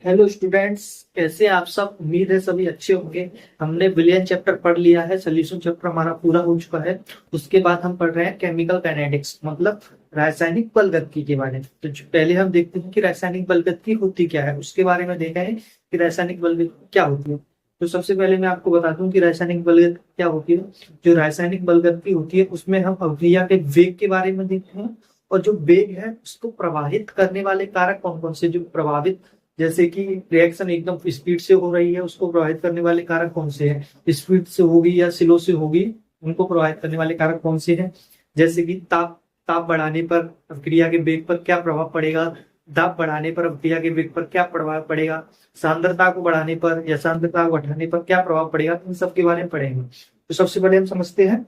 Hello students, कैसे हैं आप सब। उम्मीद है सभी अच्छे होंगे। हमने विलियन चैप्टर पढ़ लिया है, सोल्यूशन चैप्टर हमारा पूरा हो चुका है। उसके बाद हम पढ़ रहे हैं केमिकल काइनेटिक्स, मतलब रासायनिक बलगति के बारे में। तो पहले हम देखते हैं कि रासायनिक बलगति होती क्या है, उसके बारे में देखा है कि रासायनिक बलगति क्या होती है। तो सबसे पहले मैं आपको बता दूं कि रासायनिक बलगति क्या होती है। जो रासायनिक बलगति होती है उसमें हम अभिक्रिया के वेग के बारे में देखते हैं, और जो वेग है उसको प्रभावित करने वाले कारक कौन कौन से जो प्रभावित, जैसे कि रिएक्शन एकदम स्पीड से हो रही है उसको प्रभावित करने वाले कारक कौन से हैं, स्पीड से होगी या स्लो से होगी उनको प्रभावित करने वाले कारक कौन से हैं। जैसे कि ताप ताप बढ़ाने पर अभिक्रिया के वेग पर क्या प्रभाव पड़ेगा, दाब बढ़ाने पर अभिक्रिया के वेग पर क्या प्रभाव पड़ेगा, सांद्रता को बढ़ाने पर या सांद्रता को घटाने पर क्या प्रभाव पड़ेगा, इन सब के बारे में पढ़ेंगे। तो सबसे पहले हम समझते हैं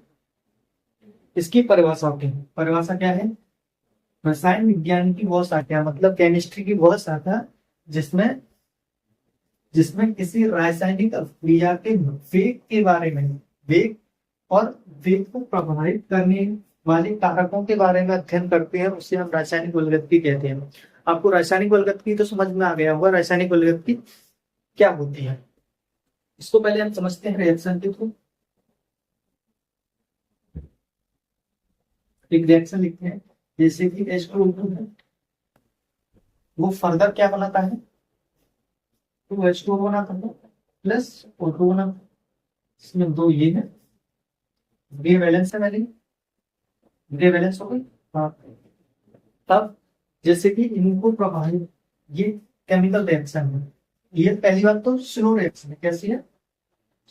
इसकी परिभाषा की। परिभाषा क्या है? रसायन विज्ञान की वह शाखा, मतलब केमिस्ट्री की वह शाखा जिसमें जिसमें किसी रासायनिक अभिक्रिया के वेग के बारे में, वेग और वेग को प्रभावित करने वाले कारकों के बारे में अध्ययन करते हैं, उसे हम रासायनिक बलगति कहते हैं। आपको रासायनिक बलगति तो समझ में आ गया होगा, रासायनिक बलगति क्या होती है। इसको पहले हम समझते हैं रिएक्शन के थ्रू। एक रिएक्शन लिखते हैं, जैसे कि H2O2 है, वो फर्दर क्या बनाता है, तो H2O बनाता है प्लस O2 बनाता है। इसमें दो ये है, ये वैलेंस है, मैंने ये वैलेंस हो गई। हाँ, तब जैसे कि इनको प्रभावित, ये केमिकल रिएक्शन है। ये पहली बात तो स्लो रिएक्शन है। कैसी है?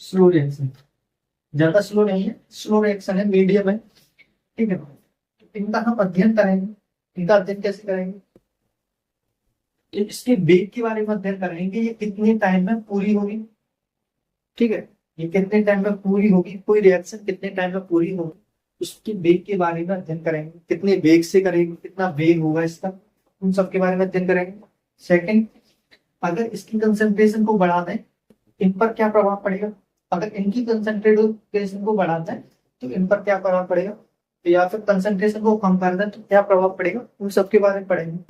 स्लो रिएक्शन, ज्यादा स्लो नहीं है, स्लो रिएक्शन है, मीडियम है। ठीक है, इनका हम अध्ययन करेंगे। इनका अध्ययन कैसे करेंगे? इसके वेग के बारे में अध्ययन करेंगे, ये कितने टाइम में पूरी होगी। ठीक है, ये कितने टाइम में पूरी होगी, कोई रिएक्शन कितने टाइम में पूरी होगी, उसके वेग के बारे में अध्ययन करेंगे। कितने वेग से करेंगे, कितना वेग होगा इसका, उन सब के बारे में अध्ययन करेंगे। सेकंड, अगर इसकी कंसंट्रेशन को बढ़ा दें इन पर क्या प्रभाव पड़ेगा। अगर इनकी कंसंट्रेशन को बढ़ा दें तो इन पर क्या प्रभाव पड़ेगा, या फिर कंसंट्रेशन को कम कर दें तो क्या प्रभाव पड़ेगा, उन सब के बारे में पढ़ेंगे।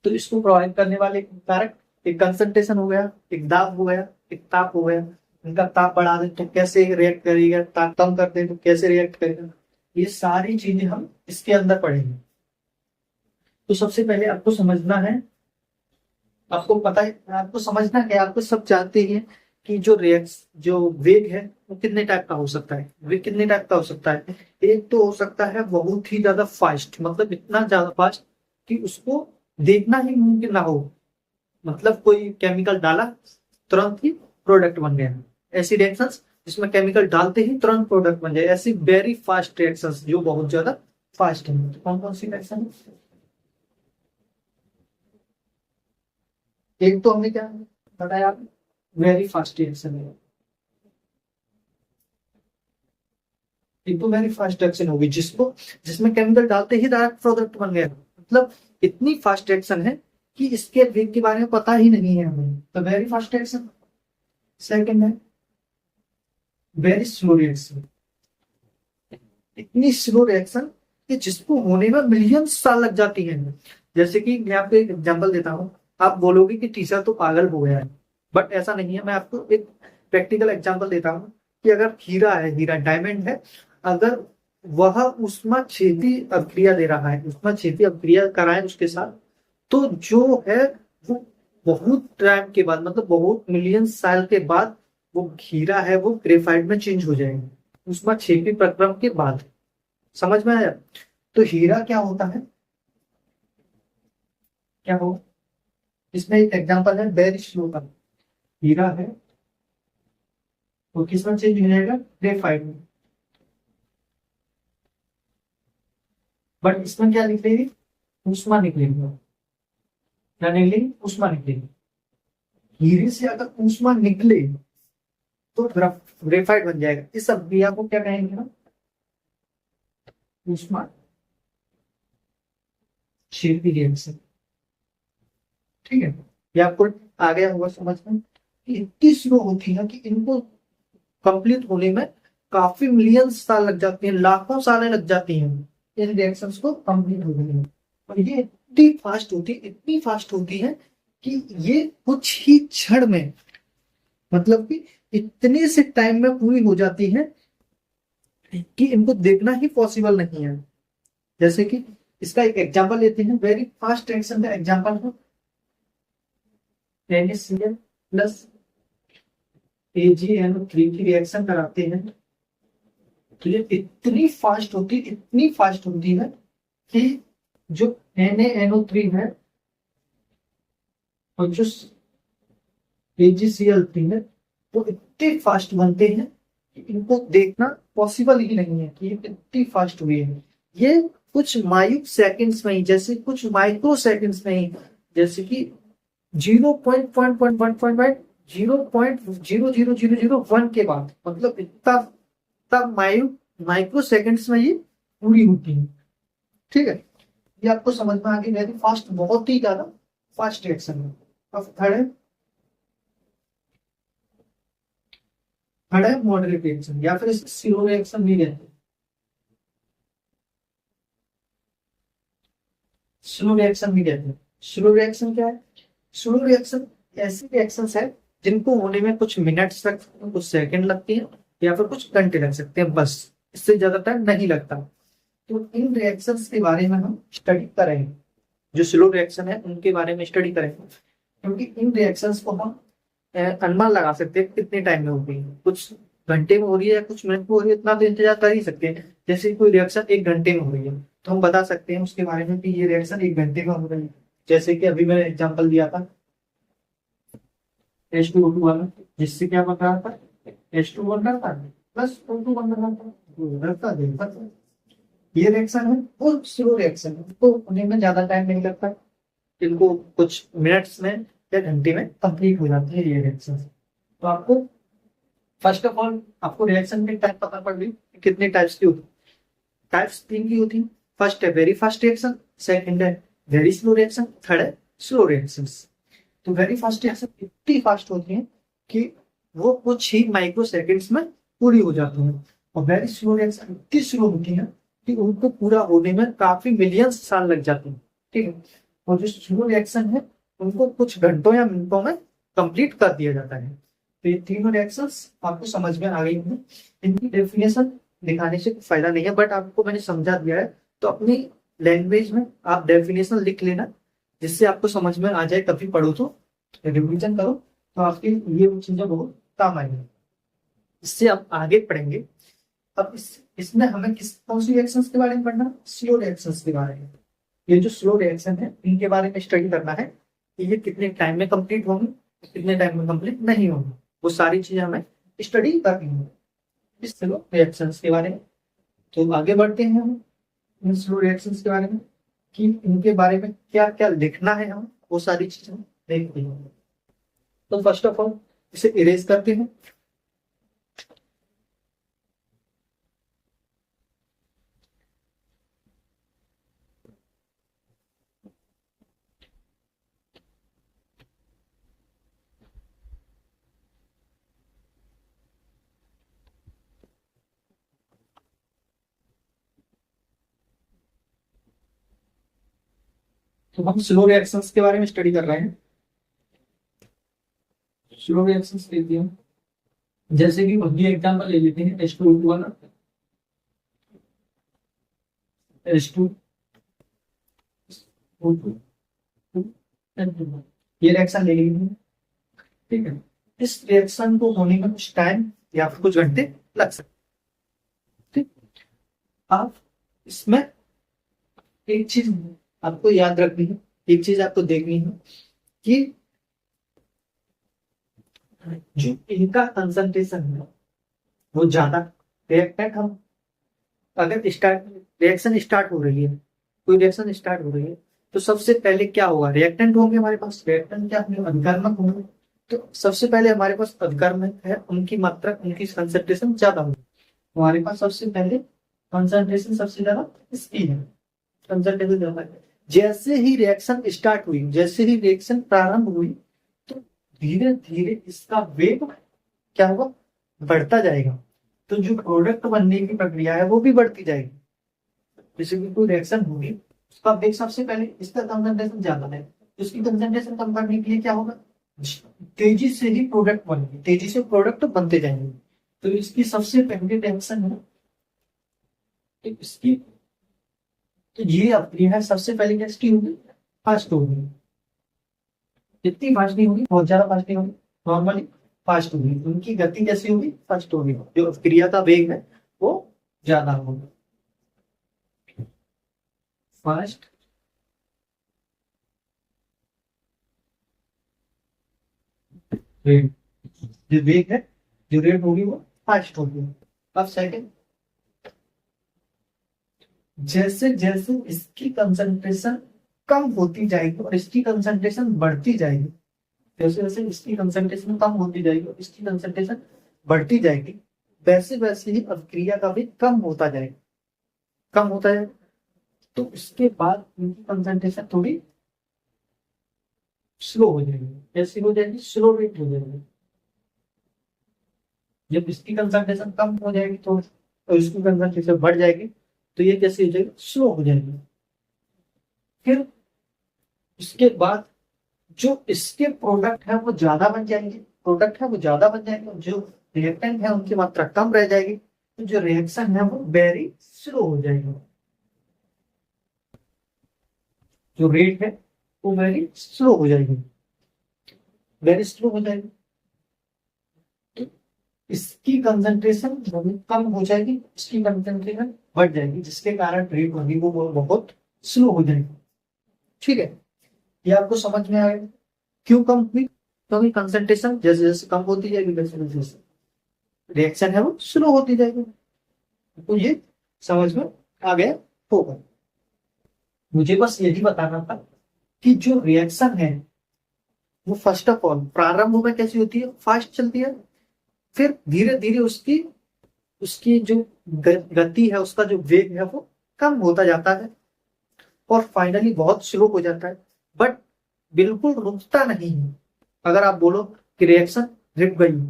तो इसको प्रभावित करने वाले कारक, एक कंसंट्रेशन हो गया, एक दाब हो गया, एक ताप हो गया। इनका ताप बढ़ा दें तो कैसे रिएक्ट करेगा, ताप कम कर दें तो कैसे रिएक्ट करेगा, ये सारी चीजें हम इसके अंदर पढ़ेंगे। तो सबसे पहले आपको समझना है, आपको पता है, आपको समझना है, आपको सब जानते हैं कि जो वेग है वो कितने टाइप का हो सकता है। वेग कितने टाइप का हो सकता है? एक तो हो सकता है बहुत ही ज्यादा फास्ट, मतलब इतना ज्यादा फास्ट कि उसको देखना ही मुमकिन ना हो, मतलब कोई केमिकल डाला तुरंत ही प्रोडक्ट बन गया। ऐसी रिएक्शंस जिसमें केमिकल डालते ही तुरंत प्रोडक्ट बन जाए, ऐसी वेरी फास्ट रिएक्शंस जो बहुत ज्यादा फास्ट है। तो कौन कौन सी रिएक्शन है? एक तो हमने क्या बताया, वेरी फास्ट रिएक्शन है। एक तो वेरी फास्ट रिएक्शन होगी जिसमें केमिकल डालते ही डायरेक्ट प्रोडक्ट बन गया, मतलब इतनी फास्ट रिएक्शन है कि इसके वेग के बारे में पता ही नहीं है हमें, तो वेरी फास्ट रिएक्शन। सेकंड है वेरी स्लो रिएक्शन, इतनी स्लो रिएक्शन कि जिसको होने में मिलियन साल लग जाती हैं। जैसे कि मैं आपको एक एग्जांपल देता हूँ, आप बोलोगे कि टीचर तो पागल हो गया है, बट ऐसा नहीं है। मैं आपको एक प्रैक्टिकल एग्जांपल देता हूँ कि अगर हीरा है, हीरा डायमंड है, अगर वह उष्मा छेदी अभिक्रिया दे रहा है, उष्मा छेदी अभिक्रिया कराए उसके साथ, तो जो है वो बहुत टाइम के बाद, मतलब बहुत मिलियन साल के बाद वो हीरा है वो ग्रेफाइट में चेंज हो जाएगा, उष्मा छेदी प्रक्रम के बाद। समझ में आया? तो हीरा क्या होता है, क्या हो, इसमें एक एग्जांपल है वेरी स्लो का। हीरा है वो किस में चेंज हो जाएगा, ग्रेफाइट में। बट इसमें क्या निकलेगी, उष्मा निकलेगी। क्या निकलेगी? उष्मा निकलेगी। हीरे से अगर उष्मा निकले तो ग्रेफाइट बन जाएगा। इस अभिक्रिया को क्या कहेंगे हम, उष्मा छेदी रिएक्शन। ठीक है, ये आपको आ गया होगा समझ में कि इतनी स्लो होती है कि इनको कंप्लीट होने में काफी मिलियन साल लग जाते हैं, लाखों सालें लग जाती हैं इन रिएक्शंस को कंप्लीट होने में। और ये इतनी फास्ट होती है, इतनी फास्ट होती है कि ये कुछ ही क्षण में, मतलब कि इतने से टाइम में पूरी हो जाती है कि इनको देखना ही पॉसिबल नहीं है। जैसे कि इसका एक एग्जांपल लेते हैं, वेरी फास्ट रिएक्शन का एग्जांपल है NaCl प्लस AgNO3 की रिएक्शन कराते हैं, तो ये इतनी फास्ट होती है कि जो NaNO3 है और जो AgCl3 है वो इतने फास्ट बनते हैं कि इनको देखना पॉसिबल ही नहीं है कि ये इतनी फास्ट हुई है। ये कुछ माइक्रो सेकंड्स में ही, जैसे कुछ माइक्रो सेकंड्स में ही, जैसे कि 0.00001 के बाद, मतलब इतना तब माइक्रो सेकंड्स में ये पूरी होती है। ठीक है, ये आपको समझ में आ गई, वेरी फास्ट, बहुत ही ज्यादा फास्ट रिएक्शन है। अब थर्ड है मॉडरेट रिएक्शन, या फिर इसे स्लो रिएक्शन भी कहते हैं। स्लो रिएक्शन भी कहते हैं। स्लो रिएक्शन क्या है? स्लो रिएक्शन ऐसी रिएक्शंस है जिनको होने में कुछ मिनट्स लगते हैं, कुछ सेकंड लगती है, या फिर कुछ घंटे लग सकते हैं, बस इससे ज्यादा टाइम नहीं लगता। तो इन रिएक्शंस के बारे में हम स्टडी करेंगे, जो स्लो रिएक्शन है उनके बारे में स्टडी करेंगे, क्योंकि इन रिएक्शंस को हम अनुमान लगा सकते हैं कितने टाइम में होगी, कुछ घंटे में हो रही है या कुछ मिनट में हो रही है, इतना तो इंतजार कर ही सकते हैं। जैसे कोई रिएक्शन 1 घंटे में हो रही है तो हम बता सकते हैं उसके बारे में कि ये रिएक्शन 1 घंटे में हो रही है। जैसे कि अभी मैंने एग्जांपल दिया था H2O2 वाला, जिससे क्या बन रहा था, H2O बन रहा था प्लस O2 बन रहा था। ये रिएक्शन है वो स्लो रिएक्शन है, तो होने में ज्यादा टाइम नहीं लगता, इनको कुछ मिनट्स में या घंटे में कंप्लीट हो जाती है ये रिएक्शन। तो आपको फर्स्ट ऑफ ऑल आपको रिएक्शन के टाइप पता पड़ गई, कितने टाइप्स की होती, टाइप्स 3 की होती है। फर्स्ट है वेरी फास्ट रिएक्शन, सेकंड है वेरी स्लो रिएक्शन, थर्ड है स्लो रिएक्शन। तो वेरी फास्ट रिएक्शन इतनी फास्ट होती है कि वो कुछ ही माइक्रो सेकेंड्स में पूरी हो जाती है, और वेरी स्लो रिएक्शन इतनी स्लो होती है कि उनको पूरा होने में काफी मिलियंस साल लग जाते हैं। ठीक है, और जो स्लो रिएक्शन है उनको कुछ घंटों या मिनटों में कंप्लीट कर दिया जाता है। तो ये तीनों रिएक्शंस आपको समझ में आ गई होंगी। इनकी डेफिनेशन दिखाने से कोई फायदा नहीं है, बट आपको मैंने समझा दिया है, तो अपनी लैंग्वेज में आप डेफिनेशन लिख लेना, जिससे आपको समझ में आ जाए, कभी पढ़ो तो रिविजन करो तो आपकी ये चीजें बहुत काम आएंगी। इससे आप आगे पढ़ेंगे। अब इसमें हमें कौन सी रिएक्शंस के बारे में पढ़ना? स्लो रिएक्शंस के बारे में। ये जो स्लो रिएक्शन है इनके बारे में स्टडी करना है कि ये कितने टाइम में कंप्लीट होंगे, कितने टाइम में कंप्लीट नहीं होंगे, वो सारी चीजें हमें स्टडी करनी है इस स्लो रिएक्शंस के बारे में। तो आगे बढ़ते हैं हम इन स्लो रिएक्शंस के बारे में, कि इनके बारे में क्या क्या लिखना है, हम वो सारी चीजें देखते हैं। तो फर्स्ट ऑफ ऑल इसे इरेज करते हैं। तो हम स्लो रिएक्शंस के बारे में स्टडी कर रहे हैं। स्लो रिएक्शंस लेते हैं, जैसे कि अभी एग्जांपल ले लेते हैं H2O2 वाला, H2O2 ये रिएक्शन ले लीजिए। ठीक है, इस रिएक्शन को होने में कुछ टाइम या फिर कुछ घंटे लग सकते। ठीक, आप इसमें एक चीज आपको याद रखनी है, एक चीज आपको देखनी है कि जो इनका कंसंट्रेशन है वो ज्यादा, रिएक्टेंट हम अगर रिएक्शन स्टार्ट हो रही है, कोई रिएक्शन स्टार्ट हो रही है, तो सबसे पहले क्या होगा, रिएक्टेंट होंगे हमारे पास, रिएक्टेंट क्या होंगे, अभिकर्मक होंगे। तो सबसे पहले हमारे पास अभिकर्मक है, उनकी मात्रा, उनकी कंसंट्रेशन ज्यादा होगी। हमारे पास सबसे पहले कंसंट्रेशन सबसे ज्यादा इसकी है, कंसंट्रेशन ज्यादा है। जैसे ही रिएक्शन स्टार्ट हुई, जैसे ही रिएक्शन प्रारंभ हुई, तो धीरे धीरे इसका वेग क्या होगा, बढ़ता जाएगा। तो जो प्रोडक्ट बनने की प्रक्रिया है वो भी बढ़ती जाएगी। जैसे कि कोई रिएक्शन होगी, उसका वेग सबसे पहले, इसका कंसंट्रेशन ज्यादा है उसकी कंसंट्रेशन कम करने के लिए क्या होगा, तेजी से ही प्रोडक्ट बनेंगे, तेजी से प्रोडक्ट बनते जाएंगे। तो इसकी सबसे पहली रिएक्शन है, तो इसकी, तो ये अपनी है सबसे पहली गैस की होगी, फास्ट होगी। जितनी फास्ट नहीं होगी, बहुत ज्यादा फास्ट नहीं होगी, नॉर्मली फास्ट होगी। उनकी गति कैसी होगी, फास्ट होगी। जो क्रिया का वेग है वो ज्यादा होगा, फास्ट। रेट, जो वेग है, जो रेट होगी वो फास्ट होगी। अब सेकंड, जैसे जैसे इसकी कंसंट्रेशन कम होती जाएगी और इसकी कंसंट्रेशन बढ़ती जाएगी, जैसे जैसे इसकी कंसंट्रेशन कम होती जाएगी और इसकी कंसंट्रेशन बढ़ती जाएगी, वैसे वैसे ही अभिक्रिया का भी कम होता जाएगा, कम होता जाएगा। तो इसके बाद इनकी कंसंट्रेशन थोड़ी स्लो हो जाएगी। ऐसी हो जाएगी, स्लो रेट हो जाएगी। जब इसकी कंसंट्रेशन कम हो जाएगी तो इसकी कंसंट्रेशन बढ़ जाएगी, तो ये कैसे हो जाएगी, स्लो हो जाएगी। फिर इसके बाद जो इसके प्रोडक्ट है वो ज्यादा बन जाएंगे, प्रोडक्ट है वो ज्यादा बन जाएंगे, जो रिएक्टेंट है उनकी मात्रा कम रह जाएगी, तो जो रिएक्शन है वो वेरी स्लो हो जाएगी। जो रेट है वो वेरी स्लो हो जाएगी, वेरी स्लो हो जाएगी। तो इसकी कंसंट्रेशन कम हो जाएगी, इसकी कंसंट्रेशन बढ़ जाएगी, जिसके कारण रेट होगी वो बहुत स्लो हो जाएगी। ठीक है, ये आपको समझ में आएगा क्यों कम हुई, क्योंकि कंसंट्रेशन जैसे जैसे कम होती जाएगी वैसे वैसे रिएक्शन है वो स्लो होती जाएगी। तो ये समझ में आ गया होगा। मुझे बस यही बताना था कि जो रिएक्शन है वो फर्स्ट ऑफ ऑल प्रारंभ में कैसी होती है, फास्ट चलती है, फिर धीरे धीरे उसकी उसकी जो गति है, उसका जो वेग है वो कम होता जाता है और फाइनली बहुत स्लो हो जाता है, बट बिल्कुल रुकता नहीं है। अगर आप बोलो कि रिएक्शन रुक गई,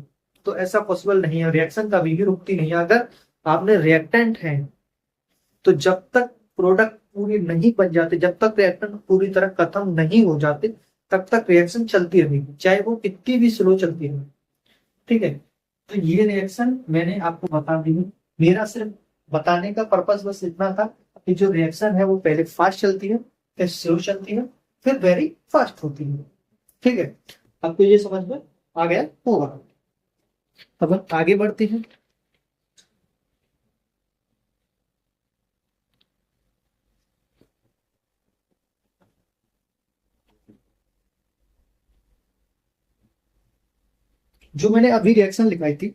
तो ऐसा पॉसिबल नहीं है, रिएक्शन कभी भी रुकती नहीं है। अगर आपने रिएक्टेंट है तो जब तक प्रोडक्ट पूरी नहीं बन जाते, जब तक रिएक्टेंट पूरी तरह खत्म नहीं हो जाते, तब तक रिएक्शन चलती रहेगी, चाहे वो कितनी भी स्लो चलती रहे। ठीक है, तो ये रिएक्शन मैंने आपको बता दी है। मेरा सिर्फ बताने का पर्पस बस इतना था कि जो रिएक्शन है वो पहले फास्ट चलती है, फिर स्लो चलती है, फिर वेरी फास्ट होती है। ठीक है, आपको ये समझ में आ गया होगा। अब हम आगे बढ़ते हैं। जो मैंने अभी रिएक्शन लिखाई थी,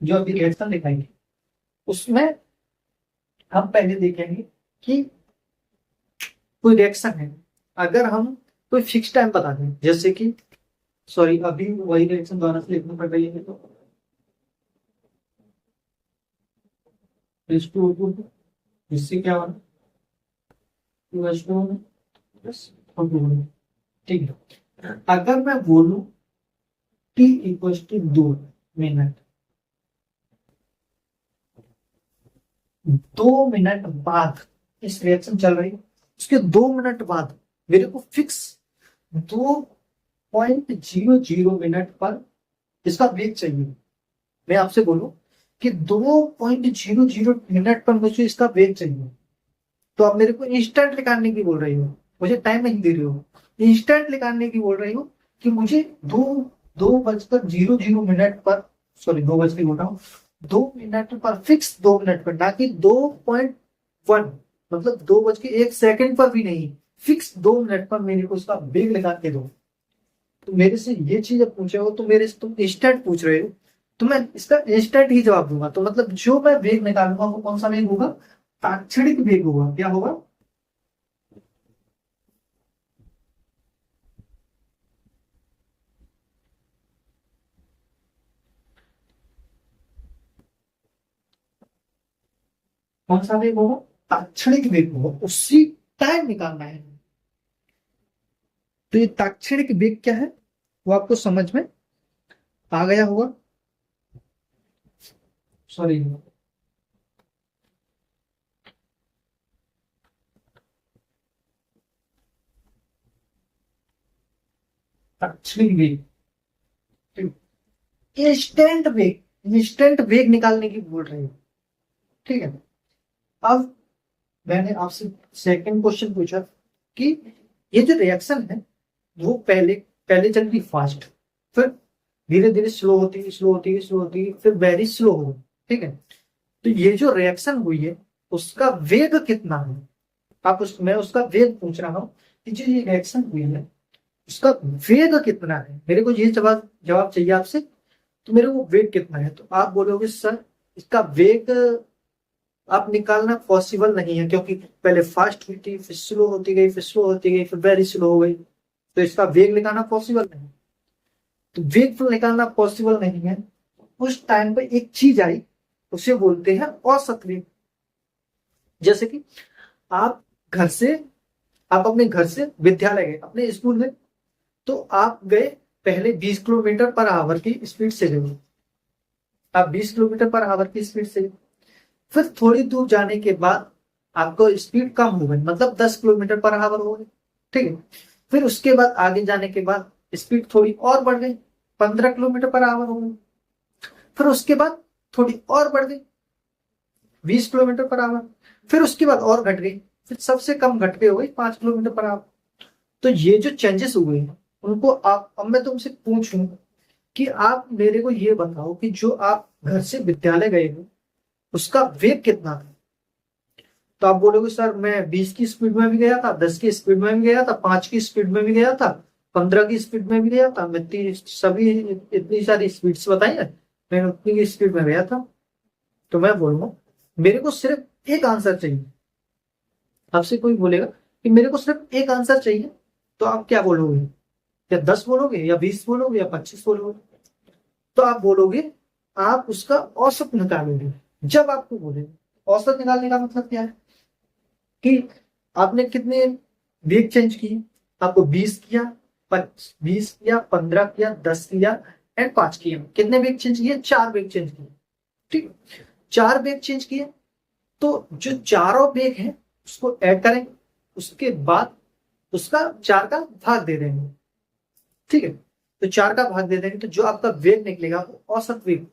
जो अभी रिएक्शन लिखाई थी, उसमें हम पहले देखेंगे कि कोई रिएक्शन है, अगर हम कोई फिक्स टाइम बता दें, जैसे कि, सॉरी अभी वही रिएक्शन दोबारा से लिखना पड़ रही है, तो H2O2, इससे क्या होना, 2H2O प्लस O2। ठीक है, अगर मैं बोलूं T equal to 2 minute, 2 minute बाद इस रिएक्शन चल रही है, उसके 2 मिनट बाद मेरे को फिक्स 2.00 मिनट पर इसका वेग चाहिए। मैं आपसे बोलूं कि 2.00 मिनट पर मुझे इसका वेग चाहिए, तो आप मेरे को इंस्टेंट निकालने की बोल रही हो, मुझे टाइम नहीं दे रही हो, इंस्टेंट निकालने की बोल रही हो कि मुझे 2:00 पर, सॉरी 2 बज के बोल रहा हूँ, 2 मिनट पर, फिक्स 2 मिनट पर, ना कि 2.1, मतलब 2:01 पर भी नहीं, फिक्स 2 मिनट पर मेरे को इसका वेग लगा के दो। तो मेरे से ये चीज जब पूछे हो, तो मेरे से तुम इंस्टेंट पूछ रहे हो, तो मैं इसका इंस्टेंट ही जवाब दूंगा। तो मतलब जो मैं वेग निकालूंगा वो कौन सा वेग होगा, ताक्षणिक वेग होगा। क्या होगा, कौन सा वेग होगा, ताक्षणिक वेग होगा, उसी टाइम निकालना है। तो ये ताक्षणिक वेग क्या है वो आपको समझ में आ गया होगा। सॉरी, ताक्षणिक वेग, इंस्टेंट वेग, इंस्टेंट वेग निकालने की बोल रही है। ठीक है, अब मैंने आपसे सेकंड क्वेश्चन पूछा कि ये जो रिएक्शन है वो पहले पहले चलती फास्ट, फिर धीरे धीरे स्लो होती है, स्लो होती है, स्लो होती है, फिर वेरी स्लो हो। ठीक है, तो ये जो रिएक्शन हुई है उसका वेग कितना है, मैं उसका वेग पूछ रहा हूँ कि जो ये रिएक्शन हुई है उसका वेग कितना है, मेरे को ये जवाब जवाब चाहिए आपसे। तो मेरे को वेग कितना है, तो आप बोलोगे सर इसका वेग आप निकालना पॉसिबल नहीं है, क्योंकि पहले फास्ट हुई थी, फिर स्लो होती गई, फिर स्लो होती गई, फिर वेरी स्लो हो गई, तो इसका वेग निकालना पॉसिबल नहीं। तो वेग तो निकालना पॉसिबल नहीं है, उस टाइम पे एक चीज आई, उसे बोलते हैं औसत वेग। जैसे कि आप घर से आप अपने घर से विद्यालय गए, अपने स्कूल में, तो आप गए, पहले 20 किलोमीटर पर आवर की स्पीड से गए, आप 20 किलोमीटर पर आवर की स्पीड से, फिर थोड़ी दूर जाने के बाद आपको स्पीड कम हो गई, मतलब 10 किलोमीटर पर आवर हो गई। ठीक है, फिर उसके बाद आगे जाने के बाद स्पीड थोड़ी और बढ़ गई, 15 किलोमीटर पर आवर हो गई, फिर उसके बाद थोड़ी और बढ़ गई, 20 किलोमीटर पर आवर, फिर उसके बाद और घट गई, फिर सबसे कम घट के हो गई 5 किलोमीटर पर आवर। तो ये जो चेंजेस हुए हैं उनको आप, अब मैं तुमसे पूछूं कि आप मेरे को ये बताओ कि जो आप घर से विद्यालय गए हो उसका वेग कितना था। तो आप बोलोगे सर मैं 20 की स्पीड में भी गया था, 10 की स्पीड में भी गया था, 5 की स्पीड में भी गया था, 15 की स्पीड में भी गया था, मैं सभी इतनी सारी स्पीड्स बताई है, मैं उतनी की स्पीड में गया था। तो मैं बोलूंगा मेरे को सिर्फ एक आंसर चाहिए। आपसे कोई बोलेगा कि मेरे को सिर्फ एक आंसर चाहिए, तो आप क्या बोलोगे, या 10 बोलोगे, या 20 बोलोगे, या 25 बोलोगे। तो आप बोलोगे आप उसका औसत निकालोगे। जब आपको बोलेंगे औसत निकालने का मतलब क्या है कि आपने कितने वेग चेंज किए, आपको 20 किया, 20 किया, 15 किया, 10 किया एंड 5 किया, कितने वेग चेंज किए, 4 वेग चेंज किए। ठीक, 4 वेग चेंज किए, तो जो चारों वेग है उसको ऐड करेंगे, उसके बाद उसका 4 का भाग दे देंगे। ठीक है, तो 4 का भाग दे देंगे तो जो आपका वेग निकलेगा वो औसत वेग।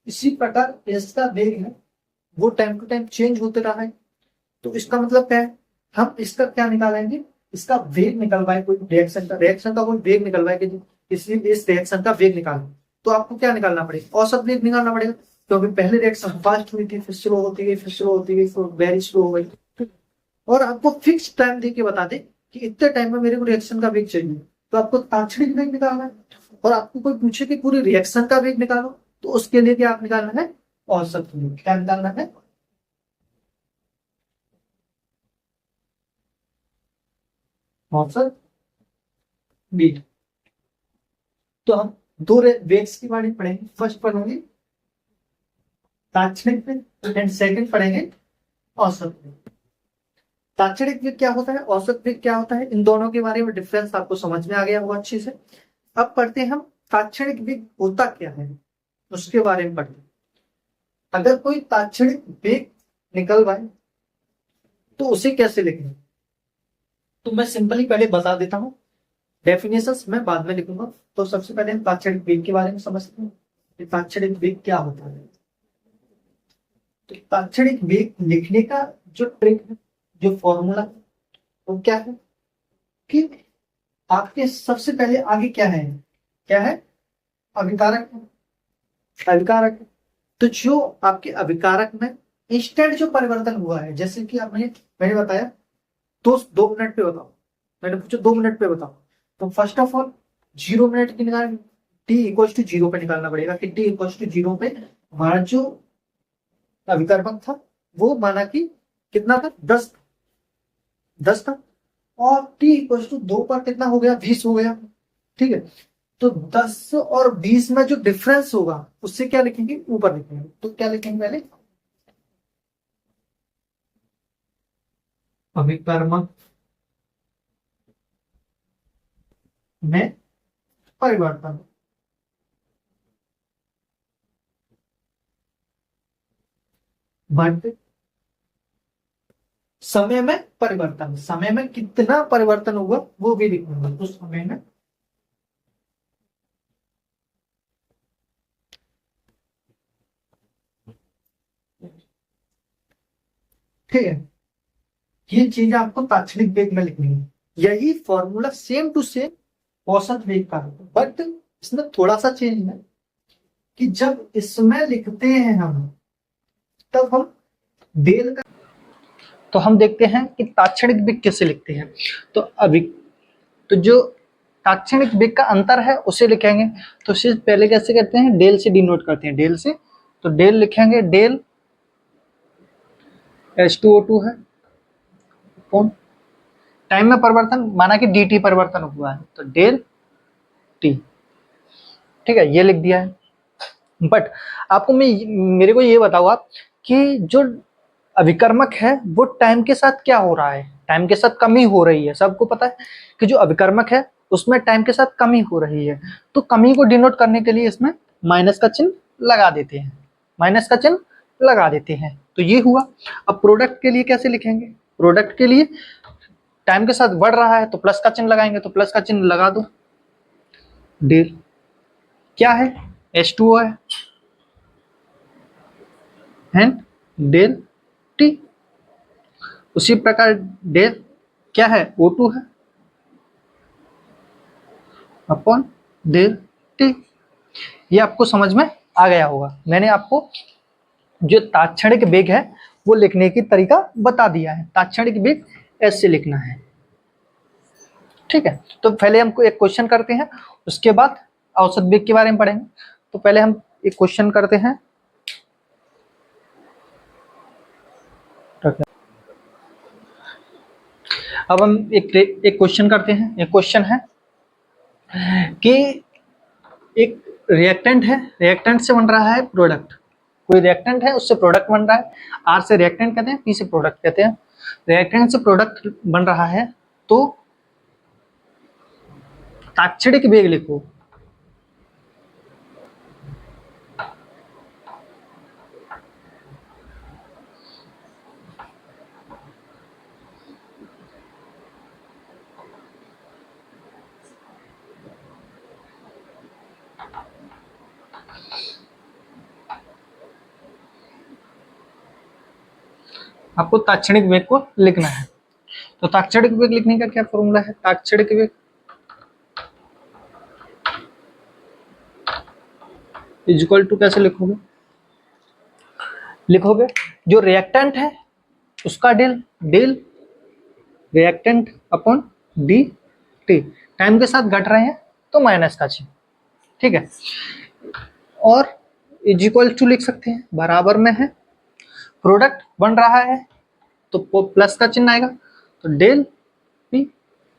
इसी प्रकार इसका वेग है वो टाइम टू टाइम चेंज होते रहा है, तो इसका मतलब क्या है, हम इसका क्या निकालेंगे, इसका वेग निकलवाए, कोई रिएक्शन का कोई वेग निकलवाए कि इसलिए इस रिएक्शन का वेग निकालना, तो आपको क्या निकालना पड़ेगा, औसत वेग निकालना पड़ेगा, क्योंकि पहले रिएक्शन फास्ट हुई थी, फिर स्लो होती गई, फिर स्लो होती गई, फिर वेरी स्लो हो गई। और आपको फिक्स टाइम दे के बता दे कि इतने टाइम में मेरे को रिएक्शन का वेग चाहिए, तो आपको ताक्षणिक वेग निकालना है। और आपको कोई पूछे कि पूरी रिएक्शन का वेग निकालो, तो उसके लिए क्या आप निकालना है, औसत वेग। क्या निकालना है, औसत वेग। तो हम दो वेग्स के बारे में पढ़ेंगे, फर्स्ट पढ़ेंगे ताक्षणिक वेग एंड सेकंड पढ़ेंगे औसत वेग। ताक्षणिक वेग क्या होता है, औसत वेग क्या होता है, इन दोनों के बारे में डिफरेंस आपको समझ में आ गया होगा अच्छे से। अब पढ़ते हैं हम ताक्षणिक वेग होता क्या है, उसके बारे में पढ़ते हैं। अगर कोई ताक्षणिक वेग निकल पाए तो उसे कैसे लिखें, तो मैं सिंपली पहले बता देता हूँ, डेफिनेशंस मैं बाद में लिखूंगा। तो सबसे पहले हम ताक्षणिक वेग के बारे में समझते हैं कि ताक्षणिक वेग क्या होता है। तो ताक्षणिक वेग लिखने का जो ट्रिक है, जो फॉर्मूला है, वो क्या है कि आपके सबसे पहले आगे क्या है, क्या है, अभिकारक है, अभिकारक है। तो जो आपके अभिकारक में इंस्टेंट जो परिवर्तन हुआ है, जैसे कि आपने मैंने बताया तो 2 मिनट पे बताओ, मैंने पूछा 2 मिनट पे बताओ, तो फर्स्ट ऑफ ऑल 0 मिनट की निकाल, टी इक्वल टू 0 पे निकालना पड़ेगा कि टी इक्वल टू 0 पे हमारा जो अभिकर्मक था वो माना कि कितना था, 10 था, और टी इक्वल टू 2 पर कितना हो गया, 20 हो गया। ठीक है, तो 10 और 20 में जो डिफरेंस होगा उससे क्या लिखेंगे, ऊपर लिखेंगे। तो क्या लिखेंगे पहले, अभिकर्मक में परिवर्तन, बट समय में परिवर्तन, समय में कितना परिवर्तन होगा वो भी लिखूंगा, तो समय में ठीक है, ये चीजें आपको ताक्षणिक वेग में लिखनी है। यही फॉर्मूला सेम टू सेम औसत वेग का है, बट इसमें थोड़ा सा चेंज है कि जब इसमें लिखते हैं हम, तब हम डेल का, तो हम देखते हैं कि ताक्षणिक वेग कैसे लिखते हैं। तो अभी तो जो ताक्षणिक वेग का अंतर है उसे लिखेंगे, तो सिर्फ पहले कैसे करते हैं, डेल से डिनोट करते हैं, डेल से। तो डेल लिखेंगे, डेल H2O2 है, कौन टाइम में परिवर्तन माना कि dt परिवर्तन हुआ है, तो डेल t। ठीक है, ये लिख दिया है। बट आपको मेरे को ये बताओ आप कि जो अभिकर्मक है वो टाइम के साथ क्या हो रहा है, टाइम के साथ कमी हो रही है। सबको पता है कि जो अभिकर्मक है उसमें टाइम के साथ कमी हो रही है, तो कमी को डिनोट करने के लिए इसमें माइनस का चिन्ह लगा देते हैं, माइनस का चिन्ह लगा देते हैं। तो ये हुआ। अब प्रोडक्ट के लिए कैसे लिखेंगे, प्रोडक्ट के लिए टाइम के साथ बढ़ रहा है तो प्लस का चिन्ह लगाएंगे, तो प्लस का चिन्ह लगा दो, डेल क्या है, H2O है, एंड डेल टी। उसी प्रकार डेल क्या है, O2 है, अपॉन डेल टी। ये आपको समझ में आ गया होगा। मैंने आपको जो ताक्षणिक वेग है वो लिखने की तरीका बता दिया है। ताक्षणिक वेग ऐसे लिखना है, ठीक है। तो पहले हमको एक क्वेश्चन करते हैं, उसके बाद औसत वेग के बारे में पढ़ेंगे। तो पहले हम एक क्वेश्चन करते हैं। अब हम एक क्वेश्चन करते हैं। एक क्वेश्चन है कि एक रिएक्टेंट है, रिएक्टेंट से बन रहा है प्रोडक्ट। कोई रिएक्टेंट है उससे प्रोडक्ट बन रहा है, आर से रिएक्टेंट कहते हैं, पी से प्रोडक्ट कहते हैं। रिएक्टेंट से प्रोडक्ट बन रहा है तो ताक्षणिक वेग लिखो। आपको ताक्षणिक वेग को लिखना है। तो ताक्षणिक वेग लिखने का क्या फॉर्मूला है, ताक्षणिक वेग इज इक्वल टू कैसे लिखोगे, लिखोगे जो रिएक्टेंट है उसका del, del reactant upon D t. Time के साथ घट रहे हैं तो माइनस का चिन्ह, ठीक है। और इज इक्वल टू लिख सकते हैं, बराबर में है, प्रोडक्ट बन रहा है तो प्लस का चिन्ह आएगा, तो del P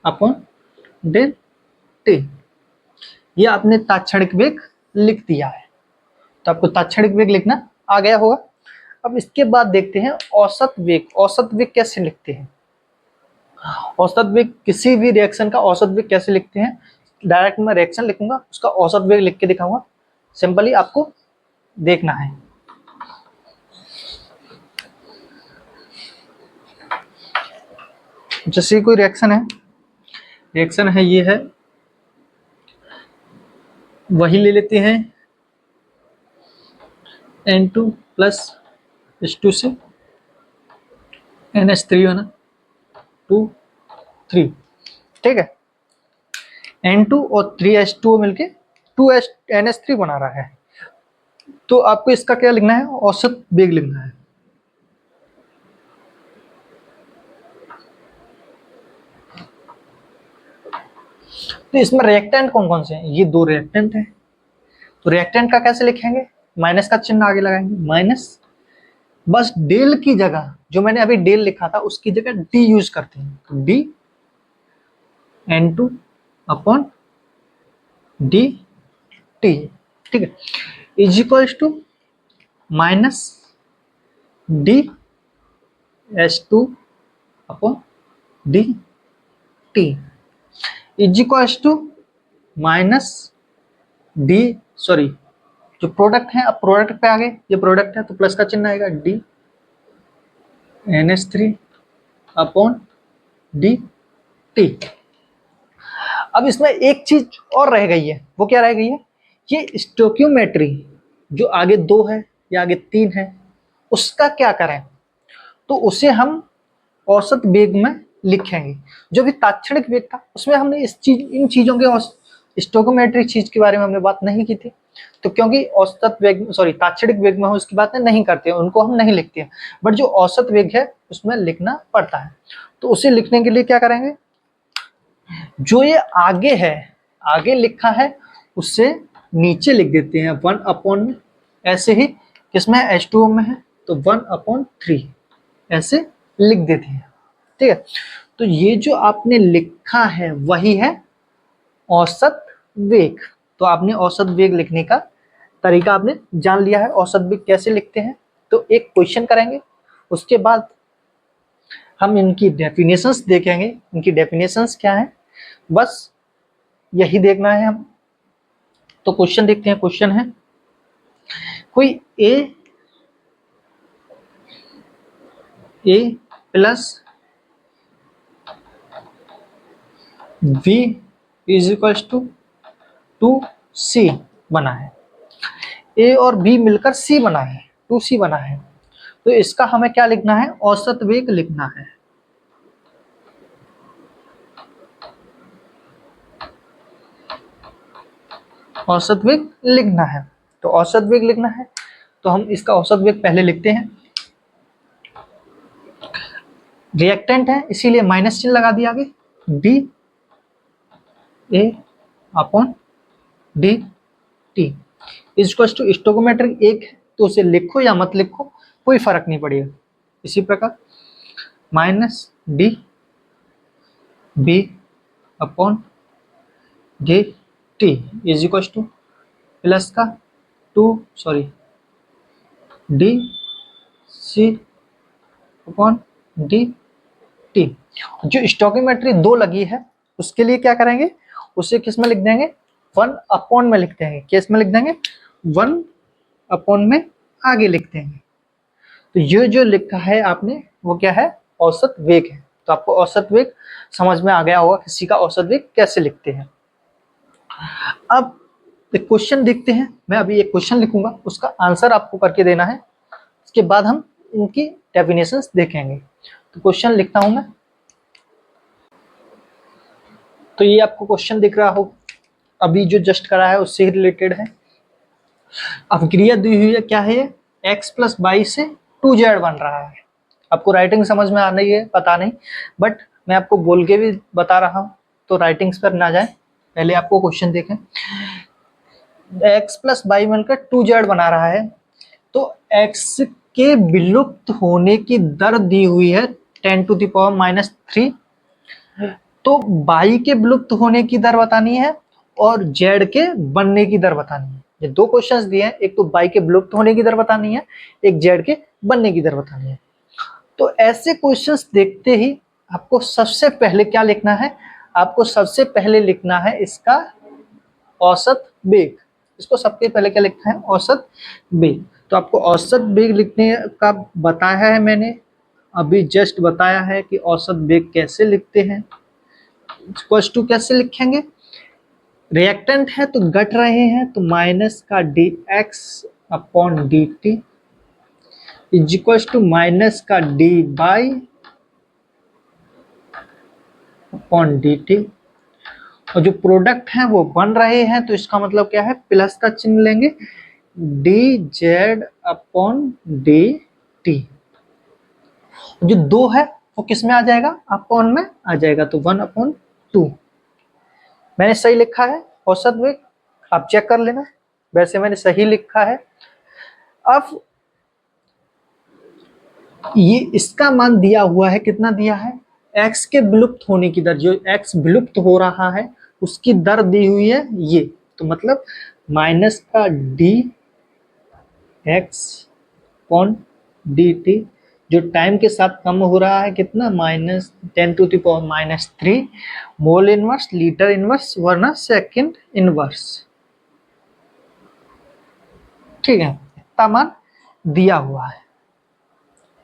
upon del t. ये आपने ताक्षणिक वेग लिख दिया है। तो आपको ताक्षणिक वेग लिखना आ गया होगा। अब इसके बाद देखते हैं औसत वेग। औसत वेग कैसे लिखते हैं, औसत वेग किसी भी रिएक्शन का औसत वेग कैसे लिखते हैं। डायरेक्ट मैं रिएक्शन लिखूंगा, उसका औसत वेग लिख के दिखाऊंगा, सिंपली आपको देखना है। जैसे कोई रिएक्शन है, रिएक्शन है ये है, वही ले लेते हैं N2 प्लस H2 से NH3 बना 2 3, ठीक है। N2 और 3H2 मिलके 2NH3 बना रहा है। तो आपको इसका क्या लिखना है, औसत वेग लिखना है। तो इसमें रिएक्टेंट कौन कौन से हैं, ये दो रिएक्टेंट हैं। तो रिएक्टेंट का कैसे लिखेंगे, माइनस का चिन्ह आगे लगाएंगे, माइनस, बस डेल की जगह जो मैंने अभी डेल लिखा था उसकी जगह डी यूज करते हैं, तो D N2 upon D t, ठीक है, is equals to minus d H2 upon D T is equals to minus d, sorry जो प्रोडक्ट है, अब प्रोडक्ट पे आ गए, ये प्रोडक्ट है तो प्लस का चिन्ह आएगा, D NH3 upon D T. अब इसमें एक चीज और रह गई है, वो क्या रह गई है, ये स्टोक्योमेट्री जो आगे 2 है या आगे 3 है उसका क्या करें। तो उसे हम औसत वेग में लिखेंगे। जो भी ताक्षणिक वेग था उसमें हमने इन चीजों के स्टोकोमेट्रिक चीज के बारे में हमने बात नहीं की थी, तो क्योंकि औसत वेग ताक्षणिक वेग में हो उसकी बात नहीं करते हैं, उनको हम नहीं लिखते हैं, बट जो औसत वेग है उसमें लिखना पड़ता है। तो उसे लिखने के लिए क्या करेंगे, जो ये आगे है, आगे लिखा है उससे नीचे लिख देते हैं 1/, ऐसे ही किसमें H2O में है तो 1/3 ऐसे लिख देते हैं। ठीक है, तो ये जो आपने लिखा है वही है औसत वेग। तो आपने औसत वेग लिखने का तरीका आपने जान लिया है, औसत वेग कैसे लिखते हैं। तो एक क्वेश्चन करेंगे, उसके बाद हम इनकी डेफिनेशंस देखेंगे, इनकी डेफिनेशंस क्या है, बस यही देखना है हम। तो क्वेश्चन देखते हैं। क्वेश्चन है कोई a plus v is equal to 2c बना है। a और b मिलकर c बना है, 2c बना है। तो इसका हमें क्या लिखना है, औसत वेग लिखना है। औसत वेग लिखना है, तो औसत वेग लिखना है तो हम इसका औसत वेग पहले लिखते हैं। रिएक्टेंट है इसीलिए माइनस चिन्ह लगा दिया आगे, d A upon D t equal to stoichiometric एक है तो उसे लिखो या मत लिखो कोई फर्क नहीं पड़ेगा। इसी प्रकार minus D B upon D T is equal to plus का D C upon D T. जो स्टोकियोमेट्री 2 लगी है उसके लिए क्या करेंगे, उसे किस में लिख देंगे, 1/, में लिख देंगे। किस में लिख देंगे, 1/, में आगे लिख देंगे। तो ये जो लिखा है आपने वो क्या है, औसत वेग है। तो आपको औसत वेग समझ में आ गया होगा किसी का औसत वेग कैसे लिखते हैं। अब एक क्वेश्चन देखते हैं। मैं अभी एक क्वेश्चन लिखूंगा, उसका आंसर आपको करके देना है, उसके बाद हम इनकी डेफिनेशंस देखेंगे। तो क्वेश्चन लिखता हूं मैं। तो ये आपको क्वेश्चन दिख रहा हो, अभी जो जस्ट करा है उससे ही रिलेटेड है। अभिक्रिया दी हुई है, क्या है, x + y से 2z बन रहा है। आपको राइटिंग समझ में आ रही है पता नहीं, बट मैं आपको बोल के भी बता रहा हूं तो राइटिंग्स पर ना जाए, पहले आपको क्वेश्चन देखें। x + y मिलकर 2z बना रहा है, तो x के विलुप्त होने की दर दी हुई है 10⁻³ तो y के विलुप्त होने की दर बतानी है और z के बनने की दर बतानी है। ये 2 क्वेश्चंस दिए हैं, एक तो y के विलुप्त होने की दर बतानी है, एक z के बनने की दर बतानी है। तो ऐसे क्वेश्चंस देखते ही आपको सबसे पहले क्या लिखना है, आपको सबसे पहले लिखना है इसका औसत वेग। इसको सबसे पहले क्या लिखना है, औसत वेग। तो आपको औसत वेग लिखने का बताया है मैंने, अभी जस्ट बताया है कि औसत वेग कैसे लिखते हैं। इक्वल्स टू कैसे लिखेंगे, रिएक्टेंट है तो घट रहे हैं तो माइनस का dx/dt is equals to minus का dy/dt, और जो प्रोडक्ट है वो बन रहे हैं तो इसका मतलब क्या है, प्लस का चिन्ह लेंगे, dz/dt। जो 2 है वो किस में आ जाएगा, अपॉन में आ जाएगा, तो 1/2। मैंने सही लिखा है औसत वेग, आप चेक कर लेना, वैसे मैंने सही लिखा है। अब ये इसका मान दिया हुआ है, कितना दिया है, x के विलुप्त होने की दर, जो x विलुप्त हो रहा है उसकी दर दी हुई है ये, तो मतलब माइनस का dx/dt जो टाइम के साथ कम हो रहा है, कितना, -10⁻³ मोल इनवर्स, लीटर इनवर्स, वरना सेकंड इनवर्स। ठीक है, इतना मान दिया हुआ है।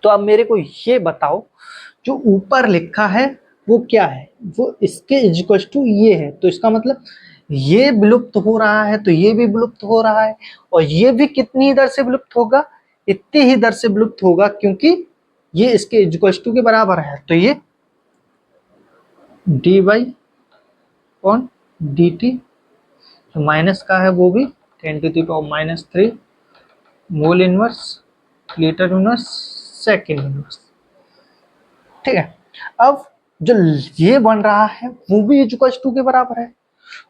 तो अब मेरे को ये बताओ जो ऊपर लिखा है वो क्या है, वो इसके इक्वल टू ये है, तो इसका मतलब ये विलुप्त हो रहा है तो ये भी विलुप्त हो रहा है, और ये भी कितनी दर से विलुप्त होगा, इतनी ही दर से विलुप्त होगा, क्योंकि ये इसके इक्वल टू के बराबर है, तो ये D by upon D T, minus का है वो भी 10⁻³ mole inverse litre inverse second inverse. ठीक है, अब जो ये बन रहा है वो भी इक्वल टू के बराबर है,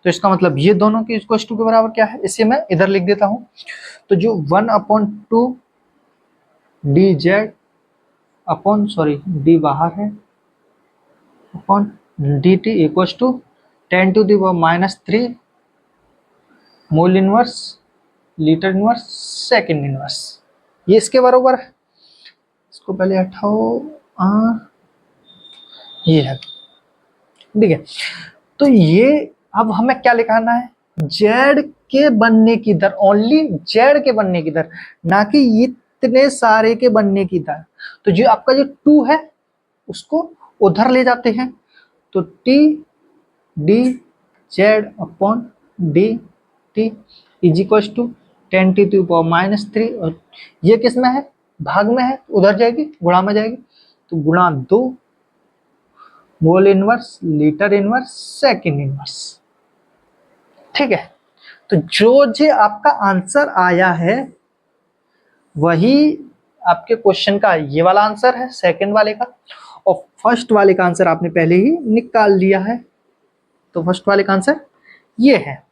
तो इसका मतलब ये दोनों के इक्वल टू के बराबर क्या है, इसे मैं इधर लिख देता हूं। तो जो 1/2 डी जेड अपॉन डी बाहर है upon D t equal to 10⁻³ mole inverse litre inverse second inverse, ये इसके बराबर है। इसको पहले हटाओ, ये है, ठीक है। तो ये अब हमें क्या लिखाना है, जेड के बनने की दर, ओनली जेड के बनने की दर, ना कि इतने सारे के बनने की दर। तो जो आपका जो 2 है उसको उधर ले जाते हैं, तो t d Z upon D T is equal to 10⁻³ और ये किस में है, भाग में है, उधर जाएगी गुणा में जाएगी, तो गुणा 2 मोल inverse litre inverse second inverse. ठीक है, तो जो आपका आंसर आया है वही आपके क्वेश्चन का ये वाला आंसर है, सेकंड वाले का, और फर्स्ट वाले का आंसर आपने पहले ही निकाल लिया है, तो फर्स्ट वाले का आंसर ये है,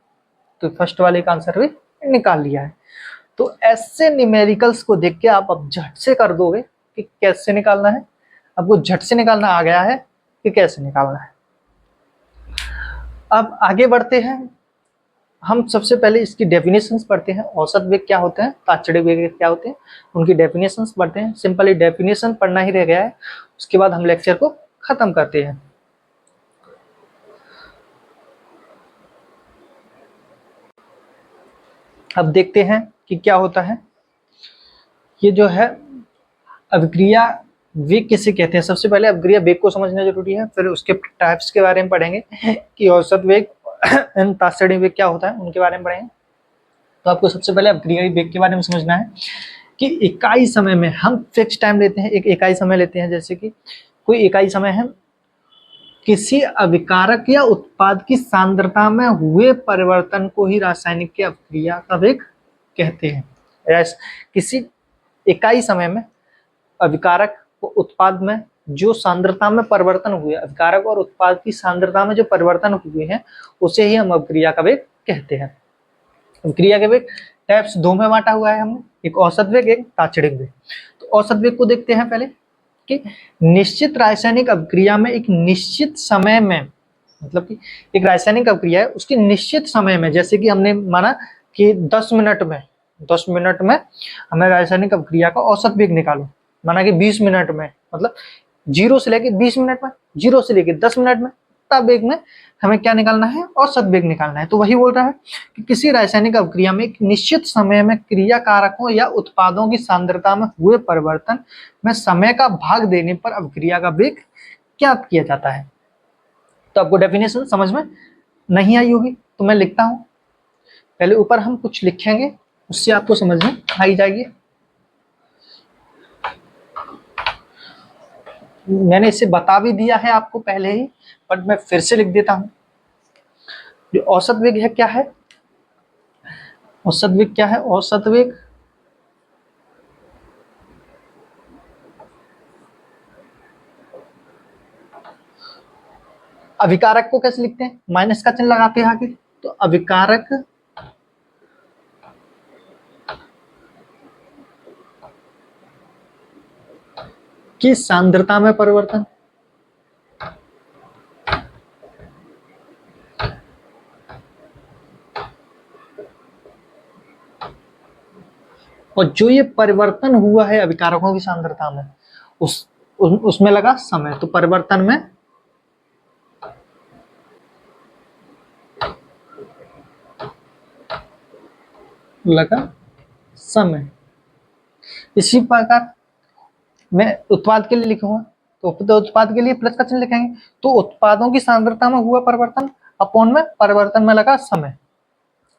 तो फर्स्ट वाले का आंसर भी निकाल लिया है। तो ऐसे न्यूमेरिकल्स को देख के आप अब झट से कर दोगे कि कैसे निकालना है, आपको झट से निकालना आ गया है कि कैसे निकालना है। अब आगे बढ़ते हैं, हम सबसे पहले इसकी डेफिनेशंस पढ़ते हैं, औसत वेग क्या होते हैं, ताचड़े वेग क्या होते हैं, उनकी डेफिनेशंस पढ़ते हैं। सिंपली डेफिनेशन पढ़ना ही रह गया है, उसके बाद हम लेक्चर को खत्म करते हैं। अब देखते हैं कि क्या होता है। ये जो है अभिक्रिया वेग किसे कहते हैं, सबसे पहले अभिक्रिया वेग को समझना जरूरी है, फिर उसके टाइप्स के बारे में पढ़ेंगे कि औसत वेग एंड तात्पर्य वेग क्या होता है, उनके बारे में पढ़ेंगे। तो आपको सबसे पहले अभिक्रिया वेग के बारे में समझना है कि इकाई समय में हम फिक्स टाइम लेते हैं, एक इकाई समय लेते हैं, जैसे कि कोई इकाई समय है, किसी अभिकारक या उत्पाद की सांद्रता में हुए परिवर्तन को ही रासायनिक की अभिक्रिया का वेग कहते हैं। किसी इकाई समय में अभिकारक उत्पाद में जो सांद्रता में परिवर्तन हुए, अभिकारक और उत्पाद की सांद्रता में जो परिवर्तन हुए हैं उसे ही हम अभिक्रिया का वेग कहते हैं। अभिक्रिया के वेग टाइप्स 2 में बांटा हुआ है हमने, एक औसत वेग, एक तात्पर्य वेग। तो औसत वेग को देखते हैं पहले कि निश्चित रासायनिक अभिक्रिया में एक निश्चित समय में, मतलब कि एक रासायनिक अभिक्रिया है उसकी निश्चित समय में, जैसे कि हमने माना कि 10 मिनट में हमें रासायनिक अभिक्रिया का औसत वेग निकालो, माना कि 20 मिनट में, मतलब 0 से लेके 20 मिनट में, 0 से लेके 10 मिनट में, तब वेग में हमें क्या निकालना है, औसत वेग निकालना है। तो वही बोल रहा है कि किसी रासायनिक अभिक्रिया में एक निश्चित समय में क्रिया कारकों या उत्पादों की सांद्रता में हुए परिवर्तन में समय का भाग देने पर अभिक्रिया का वेग ज्ञात किया जाता है। तो आपको डेफिनेशन समझ में नहीं आई होगी तो मैं लिखता हूं, पहले ऊपर हम कुछ लिखेंगे उससे आपको समझ में आई जाएगी। मैंने इसे बता भी दिया है आपको पहले ही, बट मैं फिर से लिख देता हूं। जो औसत वेग है क्या है, औसत वेग क्या है, औसत वेग अभिकारक को कैसे लिखते हैं, माइनस का चिन्ह लगाते हैं आगे, तो अभिकारक की सांद्रता में परिवर्तन, और जो ये परिवर्तन हुआ है अभिकारकों की सांद्रता में उसमें लगा समय, तो परिवर्तन में लगा समय। इसी प्रकार मैं उत्पाद के लिए लिखूंगा, तो उत्पाद के लिए प्लस का चिन्ह लिखेंगे, तो उत्पादों की सांद्रता में हुआ परिवर्तन अपॉन में परिवर्तन में लगा समय।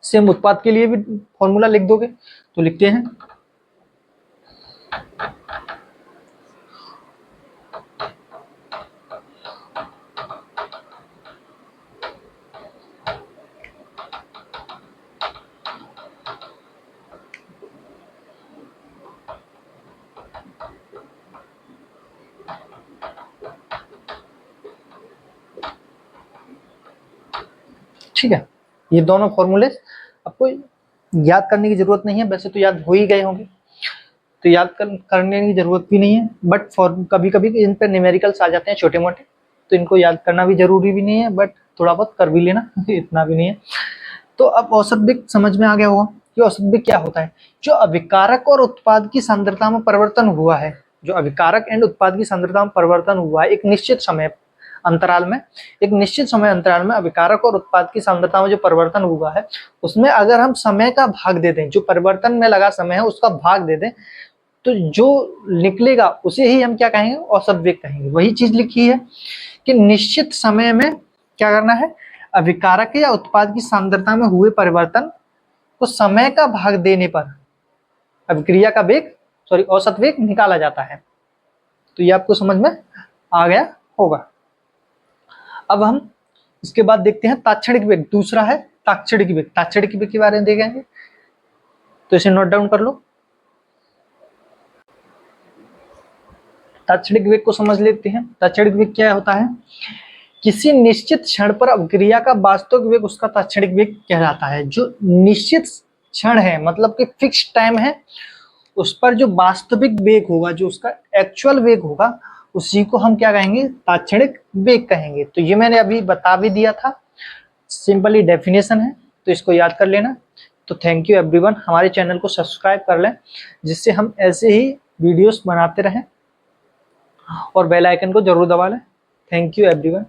सेम उत्पाद के लिए भी फॉर्मूला लिख दोगे, तो लिखते हैं ठीक है, ये दोनों फॉर्मूले आपको याद करने की जरूरत नहीं है, वैसे तो याद हो ही गए होंगे, तो याद करने की जरूरत भी नहीं है, बट कभी कभी इन पर न्यूमेरिकल्स आ जाते हैं छोटे मोटे, तो इनको याद करना भी जरूरी भी नहीं है, बट थोड़ा बहुत कर भी लेना इतना भी नहीं है। तो अब औसत वेग समझ में आ गया होगा कि औसत वेग क्या होता है। जो अभिकारक और उत्पाद की सांद्रता में परिवर्तन हुआ है, जो अभिकारक एंड उत्पाद की सांद्रता में परिवर्तन हुआ है एक निश्चित समय अंतराल में, एक निश्चित समय अंतराल में अभिकारक और उत्पाद की सांद्रता में जो परिवर्तन हुआ है, उसमें अगर हम समय का भाग दे दें, जो परिवर्तन में लगा समय है उसका भाग दे दें, तो जो निकलेगा उसे ही हम क्या कहेंगे, औसत वेग कहेंगे। वही चीज लिखी है कि निश्चित समय में क्या करना है, अभिकारक या उत्पाद की सांद्रता में हुए परिवर्तन को समय का भाग देने पर अभिक्रिया का वेग औसत वेग निकाला जाता है। तो ये आपको समझ में आ गया होगा। अब हम इसके बाद देखते हैं तात्क्षणिक वेग। दूसरा है तात्क्षणिक वेग। तात्क्षणिक वेग के बारे में देखेंगे, तो इसे नोट डाउन कर लो। तात्क्षणिक वेग को समझ लेते हैं। तात्क्षणिक वेग क्या होता है, किसी निश्चित क्षण पर अभिक्रिया का वास्तविक वेग उसका तात्क्षणिक वेग कहलाता है। जो निश्चित क्षण है मतलब कि फिक्स टाइम है, उस पर जो वास्तविक वेग होगा, जो उसका एक्चुअल वेग होगा, उसी को हम क्या कहेंगे, तात्क्षणिक वेग कहेंगे। तो ये मैंने अभी बता भी दिया था, सिंपली डेफिनेशन है, तो इसको याद कर लेना। तो थैंक यू एवरीवन, हमारे चैनल को सब्सक्राइब कर लें जिससे हम ऐसे ही वीडियोस बनाते रहें, और बेल आइकन को जरूर दबा लें। Thank you everyone.